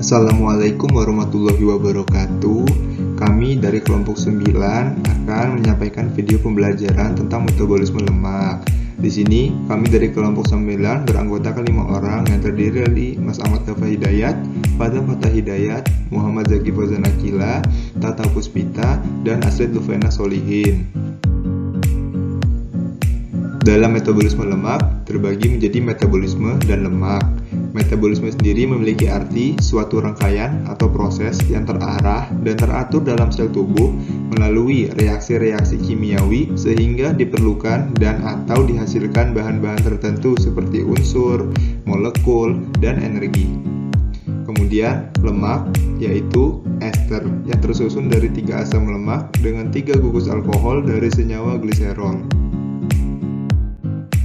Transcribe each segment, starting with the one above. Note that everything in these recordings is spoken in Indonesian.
Assalamualaikum warahmatullahi wabarakatuh. Kami dari kelompok 9 akan menyampaikan video pembelajaran tentang metabolisme lemak. Di sini kami dari kelompok 9 beranggotakan 5 orang yang terdiri dari Mas Ahmad Tafa Hidayat, Fadha Fatah Hidayat, Muhammad Zaki Fauzan Akila, Tata Puspita, dan Astrid Lufena Solihin. Dalam metabolisme lemak terbagi menjadi metabolisme dan lemak. Metabolisme sendiri memiliki arti suatu rangkaian atau proses yang terarah dan teratur dalam sel tubuh melalui reaksi-reaksi kimiawi sehingga diperlukan dan atau dihasilkan bahan-bahan tertentu seperti unsur, molekul, dan energi. Kemudian lemak yaitu ester yang tersusun dari 3 asam lemak dengan 3 gugus alkohol dari senyawa gliserol.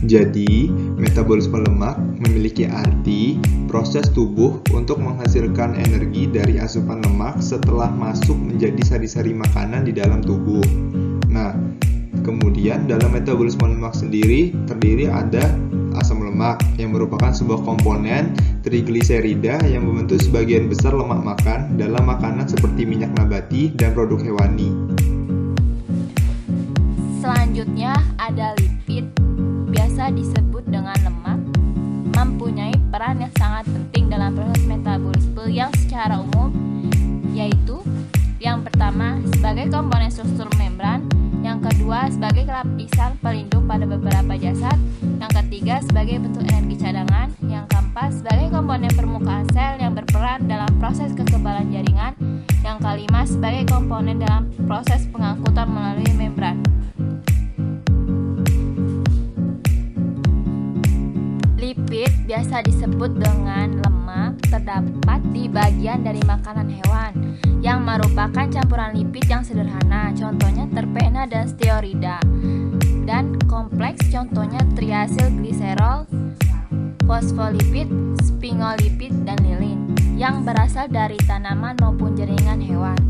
Jadi, metabolisme lemak memiliki arti proses tubuh untuk menghasilkan energi dari asupan lemak setelah masuk menjadi sari-sari makanan di dalam tubuh. Nah, kemudian dalam metabolisme lemak sendiri terdiri ada asam lemak yang merupakan sebuah komponen trigliserida yang membentuk sebagian besar lemak makan dalam makanan seperti minyak nabati dan produk hewani. Selanjutnya ada lipid, biasa disebut dengan lemak, mempunyai peran yang sangat penting dalam proses metabolisme yang secara umum, yaitu yang pertama sebagai komponen struktur membran, yang kedua sebagai lapisan pelindung pada beberapa jasad, yang ketiga sebagai bentuk energi cadangan, yang keempat sebagai komponen permukaan sel yang berperan dalam proses kekebalan jaringan, yang kelima sebagai komponen dalam proses pengangkutan melalui membran. Lipid biasa disebut dengan lemak terdapat di bagian dari makanan hewan yang merupakan campuran lipid yang sederhana, contohnya terpena dan stearida, dan kompleks, contohnya triasilgliserol, fosfolipid, sphingolipid, dan lilin yang berasal dari tanaman maupun jaringan hewan.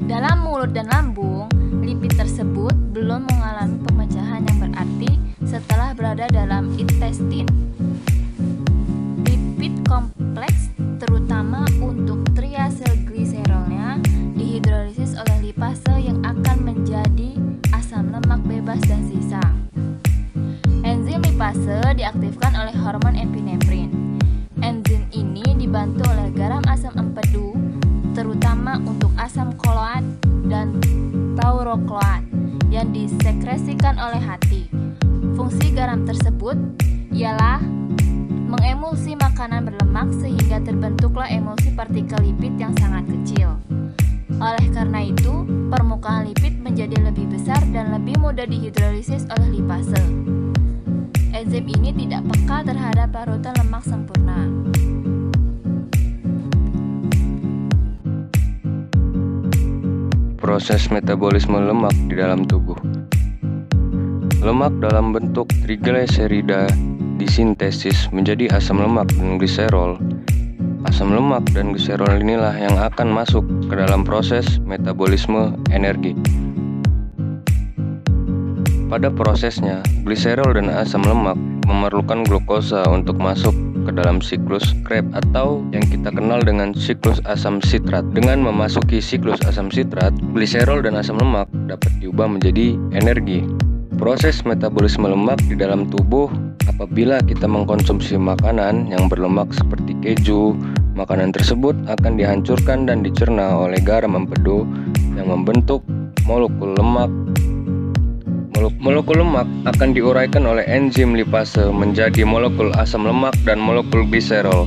Dalam mulut dan lambung, lipid tersebut belum mengalami pemecahan yang berarti setelah berada dalam intestin. Lipid kompleks, terutama untuk triasilgliserolnya, dihidrolisis oleh lipase yang akan menjadi asam lemak bebas dan sisa. Enzim lipase diaktifkan oleh hormon epinefrin. Enzim ini dibantu oleh garam asam empedu, terutama untuk asam kloat dan taurokloat yang disekresikan oleh hati. Fungsi garam tersebut ialah mengemulsi makanan berlemak sehingga terbentuklah emulsi partikel lipid yang sangat kecil. Oleh karena itu, permukaan lipid menjadi lebih besar dan lebih mudah dihidrolisis oleh lipase. Enzim ini tidak peka terhadap larutan lemak sempurna. Proses metabolisme lemak di dalam tubuh. Lemak dalam bentuk trigliserida disintesis menjadi asam lemak dan gliserol. Asam lemak dan gliserol inilah yang akan masuk ke dalam proses metabolisme energi. Pada prosesnya, gliserol dan asam lemak memerlukan glukosa untuk masuk ke dalam siklus Krebs atau yang kita kenal dengan siklus asam sitrat. Dengan memasuki siklus asam sitrat, gliserol dan asam lemak dapat diubah menjadi energi. Proses metabolisme lemak di dalam tubuh apabila kita mengkonsumsi makanan yang berlemak seperti keju, makanan tersebut akan dihancurkan dan dicerna oleh garam empedu yang membentuk molekul lemak. Molekul lemak akan diuraikan oleh enzim lipase menjadi molekul asam lemak dan molekul gliserol.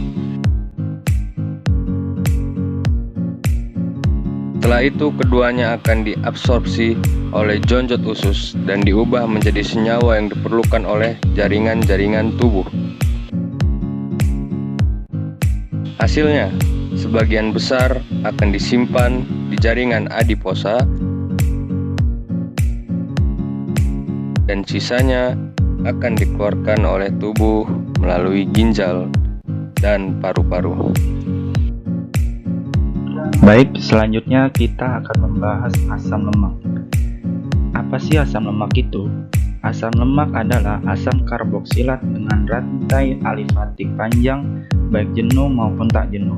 Setelah itu keduanya akan diabsorpsi oleh jonjot usus dan diubah menjadi senyawa yang diperlukan oleh jaringan-jaringan tubuh. Hasilnya, sebagian besar akan disimpan di jaringan adiposa dan sisanya akan dikeluarkan oleh tubuh melalui ginjal dan paru-paru. Baik, selanjutnya kita akan membahas asam lemak. Apa sih asam lemak itu? Asam lemak adalah asam karboksilat dengan rantai alifatik panjang baik jenuh maupun tak jenuh.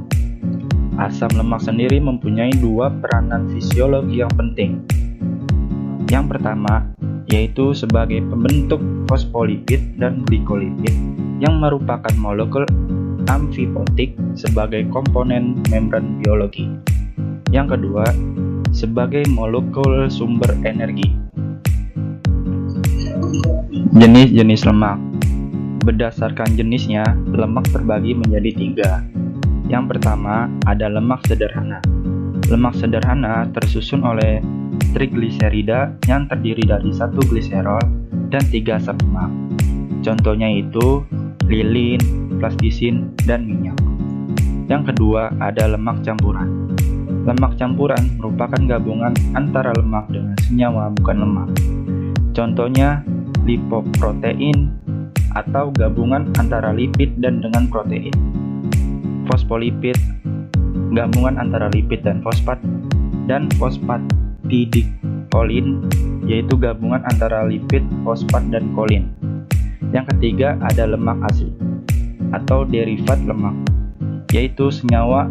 Asam lemak sendiri mempunyai dua peranan fisiologi yang penting. Yang pertama, yaitu sebagai pembentuk fosfolipid dan glikolipid yang merupakan molekul amfipotik sebagai komponen membran biologi. Yang kedua, sebagai molekul sumber energi. Jenis-jenis lemak. Berdasarkan jenisnya, lemak terbagi menjadi 3. Yang pertama ada lemak sederhana. Lemak sederhana tersusun oleh trigliserida yang terdiri dari 1 gliserol dan 3 asam lemak. Contohnya itu lilin, plastisin, dan minyak. Yang kedua ada lemak campuran. Lemak campuran merupakan gabungan antara lemak dengan senyawa bukan lemak. Contohnya lipoprotein atau gabungan antara lipid dan dengan protein. Fosfolipid, gabungan antara lipid dan fosfat, dan fosfatidilkolin, yaitu gabungan antara lipid, fosfat, dan kolin. Yang ketiga ada lemak asli atau derivat lemak, yaitu senyawa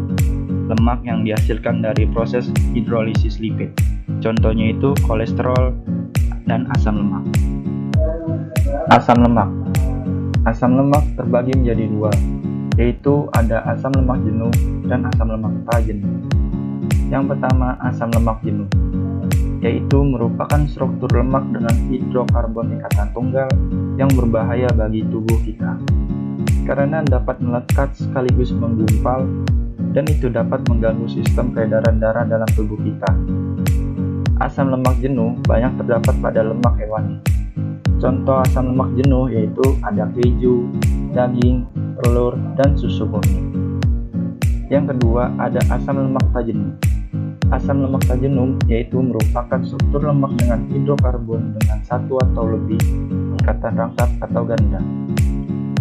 lemak yang dihasilkan dari proses hidrolisis lipid. Contohnya itu kolesterol dan asam lemak. Asam lemak. Asam lemak terbagi menjadi 2, yaitu ada asam lemak jenuh dan asam lemak tak jenuh. Yang pertama asam lemak jenuh, yaitu merupakan struktur lemak dengan hidrokarbon ikatan tunggal yang berbahaya bagi tubuh kita karena dapat melekat sekaligus menggumpal, dan itu dapat mengganggu sistem peredaran darah dalam tubuh kita. Asam lemak jenuh banyak terdapat pada lemak hewani. Contoh asam lemak jenuh yaitu ada keju, daging, telur, dan susu murni. Yang kedua ada asam lemak tak jenuh. Asam lemak tak jenuh yaitu merupakan struktur lemak dengan hidrokarbon dengan 1 atau lebih ikatan rangkap atau ganda.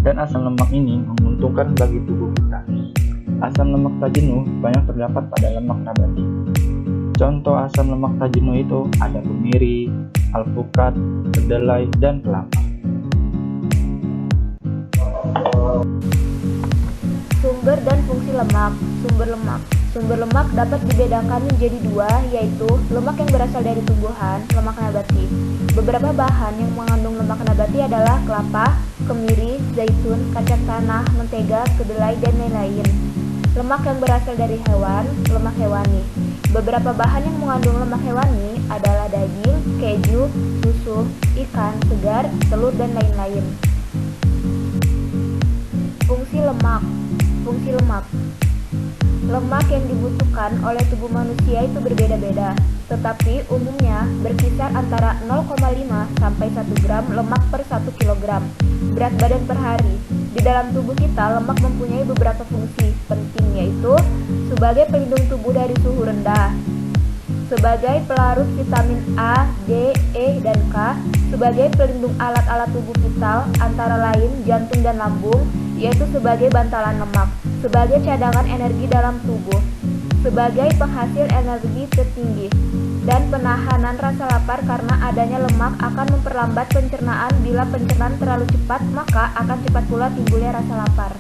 Dan asam lemak ini menguntungkan bagi tubuh kita. Asam lemak tak jenuh banyak terdapat pada lemak nabati. Contoh asam lemak tak jenuh itu ada kemiri, alpukat, kedelai, dan kelapa. Sumber dan fungsi lemak. Sumber lemak dapat dibedakan menjadi 2, yaitu lemak yang berasal dari tumbuhan, lemak nabati. Beberapa bahan yang mengandung lemak nabati adalah kelapa, kemiri, zaitun, kacang tanah, mentega, kedelai, dan lain-lain. Lemak yang berasal dari hewan, lemak hewani. Beberapa bahan yang mengandung lemak hewani adalah daging, keju, susu, ikan segar, telur, dan lain-lain. Fungsi lemak. Lemak yang dibutuhkan oleh tubuh manusia itu berbeda-beda, tetapi umumnya berkisar antara 0,5 sampai 1 gram lemak per 1 kg berat badan per hari. Di dalam tubuh kita, lemak mempunyai beberapa fungsi penting, yaitu sebagai pelindung tubuh dari suhu rendah, sebagai pelarut vitamin A, D, E, dan K, sebagai pelindung alat-alat tubuh vital antara lain jantung dan lambung, yaitu sebagai bantalan lemak, sebagai cadangan energi dalam tubuh, sebagai penghasil energi tertinggi, dan penahanan rasa lapar karena adanya lemak akan memperlambat pencernaan. Bila pencernaan terlalu cepat, maka akan cepat pula timbulnya rasa lapar.